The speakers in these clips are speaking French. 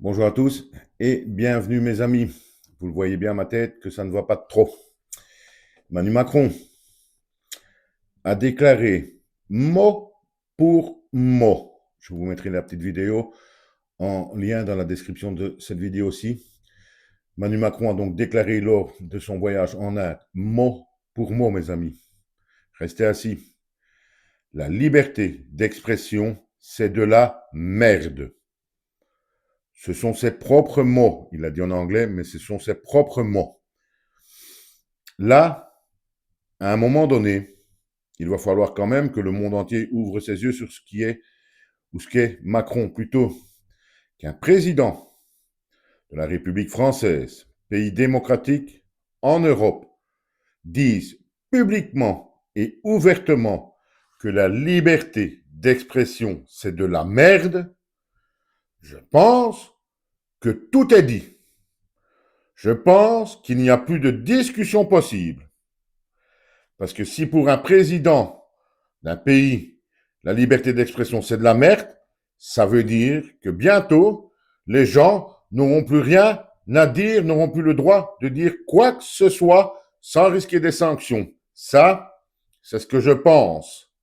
Bonjour à tous et bienvenue mes amis. Vous le voyez bien à ma tête que ça ne va pas de trop. Emmanuel Macron a déclaré mot pour mot. Je vous mettrai la petite vidéo en lien dans la description de cette vidéo aussi. Emmanuel Macron a donc déclaré lors de son voyage en Inde, mot pour mot mes amis. Restez assis. La liberté d'expression, c'est de la merde. Ce sont ses propres mots. Il l'a dit en anglais, mais ce sont ses propres mots. Là, à un moment donné, il va falloir quand même que le monde entier ouvre ses yeux sur ce qui est, ou ce qu'est Macron, plutôt qu'un président de la République française, pays démocratique en Europe, dise publiquement et ouvertement que la liberté d'expression, c'est de la merde. Je pense que tout est dit. Je pense qu'il n'y a plus de discussion possible. Parce que si pour un président d'un pays, la liberté d'expression, c'est de la merde, ça veut dire que bientôt, les gens n'auront plus rien à dire, n'auront plus le droit de dire quoi que ce soit sans risquer des sanctions. Ça, c'est ce que je pense.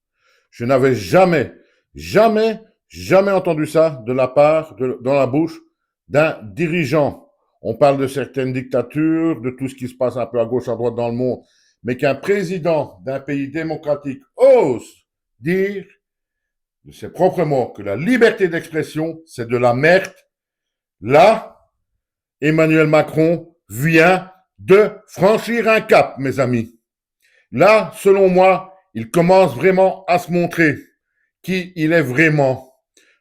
Je n'avais jamais entendu ça de la part, dans la bouche d'un dirigeant. On parle de certaines dictatures, de tout ce qui se passe un peu à gauche, à droite dans le monde, mais qu'un président d'un pays démocratique ose dire de ses propres mots que la liberté d'expression, c'est de la merde, là, Emmanuel Macron vient de franchir un cap, mes amis. Là, selon moi, il commence vraiment à se montrer qui il est vraiment.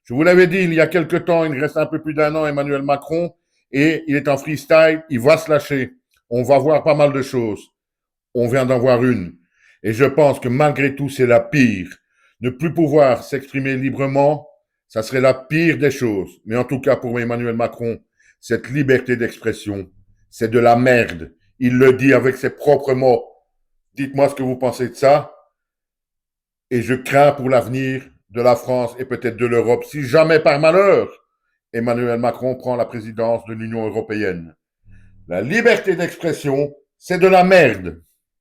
Je vous l'avais dit il y a quelque temps, il reste un peu plus d'un an, Emmanuel Macron, et il est en freestyle, il va se lâcher. On va voir pas mal de choses. On vient d'en voir une. Et je pense que malgré tout, c'est la pire. Ne plus pouvoir s'exprimer librement, ça serait la pire des choses. Mais en tout cas, pour Emmanuel Macron, cette liberté d'expression, c'est de la merde. Il le dit avec ses propres mots. Dites-moi ce que vous pensez de ça. Et je crains pour l'avenir de la France et peut-être de l'Europe, si jamais par malheur, Emmanuel Macron prend la présidence de l'Union européenne. La liberté d'expression, c'est de la merde.